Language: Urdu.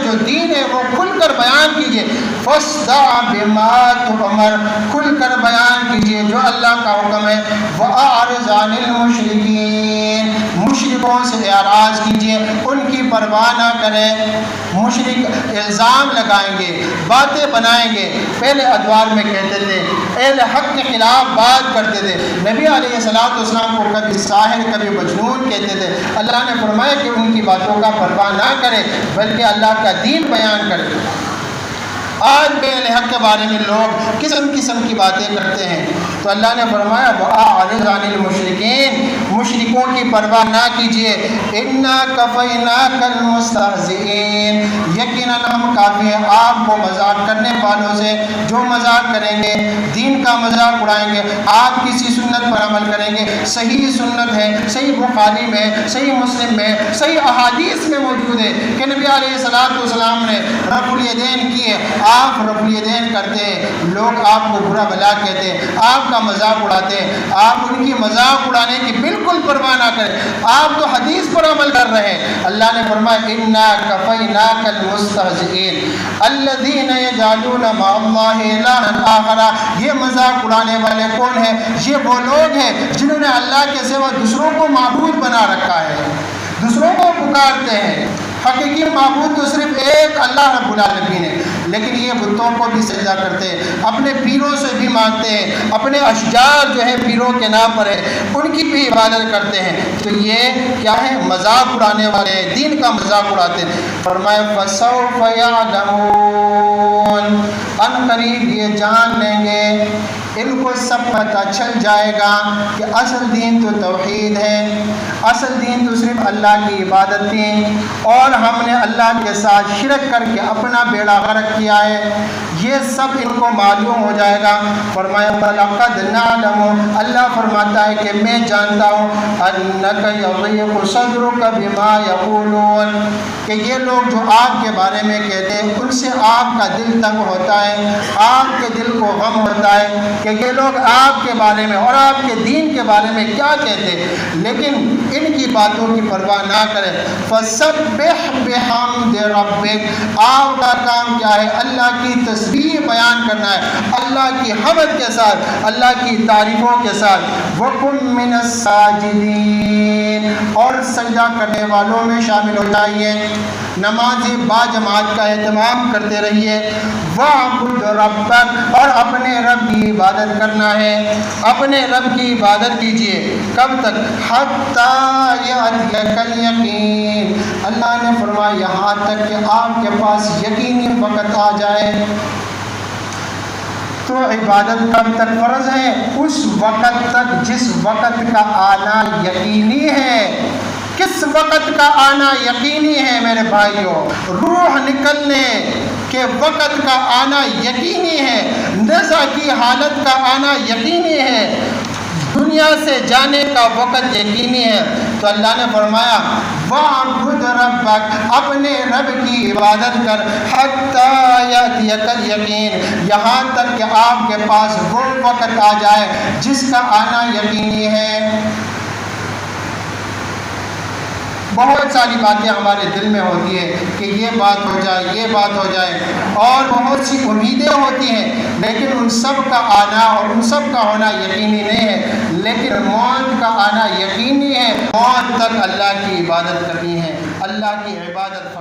جو دین ہے وہ کھل کر بیان کیجیے. فاصدع بما تؤمر، کھل کر بیان کیجیے جو اللہ کا حکم ہے. واعرض عن المشرکین، مشرکوں سے اعراض کیجیے، ان کی پرواہ نہ کریں. مشرک الزام لگائیں گے، باتیں بنائیں گے. پہلے ادوار میں کہتے تھے، اہل حق کے خلاف بات کرتے تھے. نبی علیہ السلام کو کبھی ساحر کبھی مجنون کہتے تھے. اللہ نے فرمایا کہ ان کی باتوں کا پرواہ نہ کرے بلکہ اللہ کا دین بیان کرے. آج بے اہل حق کے بارے میں لوگ قسم قسم کی باتیں کرتے ہیں. تو اللہ نے فرمایا وَأَعْرِضْ عَنِ الْمُشْرِكِينَ، مشرکوں کی پرواہ نہ کیجیے. إِنَّا كَفَيْنَاكَ الْمُسْتَهْزِئِينَ، یقیناً ہم کافی ہیں آپ کو مذاق کرنے والوں سے جو مذاق کریں گے، دین کا مذاق اڑائیں گے. آپ کسی سنت پر عمل کریں گے، صحیح سنت ہے، صحیح بخاری میں، صحیح مسلم میں، صحیح احادیث میں موجود ہے کہ نبی علیہ السلام نے رفع الیدین کیے. آپ رفع الیدین کرتے ہیں، لوگ آپ کو برا بلا کہتے ہیں، آپ کا مذاق اڑاتے ہیں. آپ ان کی مذاق اڑانے کی بالکل پرواہ نہ کریں، آپ تو حدیث پر عمل کر رہے ہیں. اللہ نے فرمایا اِنَّا كَفَيْنَاكَ الْمُسْتَهْزِئِينَ الَّذِينَ يَجْعَلُونَ مَعَ اللَّهِ إِلَٰهًا آخَرَ. یہ مذاق اڑانے والے کون ہیں؟ یہ وہ لوگ ہیں جنہوں نے اللہ کے سوا دوسروں کو معبود بنا رکھا ہے، دوسروں کو پکارتے ہیں. حقیقی معبود تو صرف ایک اللہ رب العالمین ہے، لیکن یہ بتوں کو بھی سجدہ کرتے ہیں، اپنے پیروں سے بھی مانگتے ہیں، اپنے اشجار جو ہے پیروں کے نام پر ہے ان کی بھی عبادت کرتے ہیں. تو یہ کیا ہے؟ مذاق اڑانے والے ہیں، دین کا مذاق اڑاتے ہیں. فرمایا فَسَوْفَ يَعْلَمُونَ، ان قریب یہ جان لیں گے، ان کو سب پتہ چل جائے گا کہ اصل دین تو توحید ہے، اصل دین تو صرف اللہ کی عبادت تھی، اور ہم نے اللہ کے ساتھ شرک کر کے اپنا بیڑا غرق کیا ہے. یہ سب ان کو معلوم ہو جائے گا. فرمایا وَلَقَدْ نَعْلَمُ، اللہ فرماتا ہے کہ میں جانتا ہوں أَنَّكَ يَضِيقُ صَدْرُكَ بِمَا يَقُولُونَ، کہ یہ لوگ جو آپ کے بارے میں کہتے ہیں ان سے آپ کا دل تنگ ہوتا ہے، آپ کے دل کو غم ہوتا ہے کہ یہ لوگ آپ کے بارے میں اور آپ کے دین کے بارے میں کیا کہتے ہیں. لیکن ان کی باتوں کی پرواہ نہ کریں. فَسَبِّحْ بِحَمْدِ رَبِّكَ، آپ کا کام کیا ہے؟ اللہ کی تسبیح بیان کرنا ہے، اللہ کی حمد کے ساتھ، اللہ کی تعریفوں کے ساتھ. وَكُن مِّنَ السَّاجِدِينَ، اور سجدہ کرنے والوں میں شامل ہو جائیے. نماز با جماعت کا اہتمام کرتے رہیے. وَاعْبُدْ رَبَّكَ، اور اپنے رب کی عبادت کرنا ہے، اپنے رب کی عبادت کیجیے. کب تک؟ حَتَّى يَأْتِيَكَ الْيَقِينُ، اللہ نے فرمایا یہاں تک کہ آپ کے پاس یقینی وقت آ جائے. تو عبادت کب تک فرض ہے؟ اس وقت تک جس وقت کا آنا یقینی ہے. کس وقت کا آنا یقینی ہے میرے بھائیوں؟ روح نکلنے کے وقت کا آنا یقینی ہے، نزع کی حالت کا آنا یقینی ہے، دنیا سے جانے کا وقت یقینی ہے. تو اللہ نے فرمایا وَاعْبُدْ رَبَّكَ، اپنے رب کی عبادت کر. حَتَّى يَأْتِيَكَ الْيَقِينُ، یہاں تک کہ آپ کے پاس وہ وقت آ جائے جس کا آنا یقینی ہے. بہت ساری باتیں ہمارے دل میں ہوتی ہیں کہ یہ بات ہو جائے، یہ بات ہو جائے، اور بہت سی امیدیں ہوتی ہیں، لیکن ان سب کا آنا اور ان سب کا ہونا یقینی نہیں ہے. لیکن موت کا آنا یقینی ہے. موت تک اللہ کی عبادت کرنی ہے، اللہ کی عبادت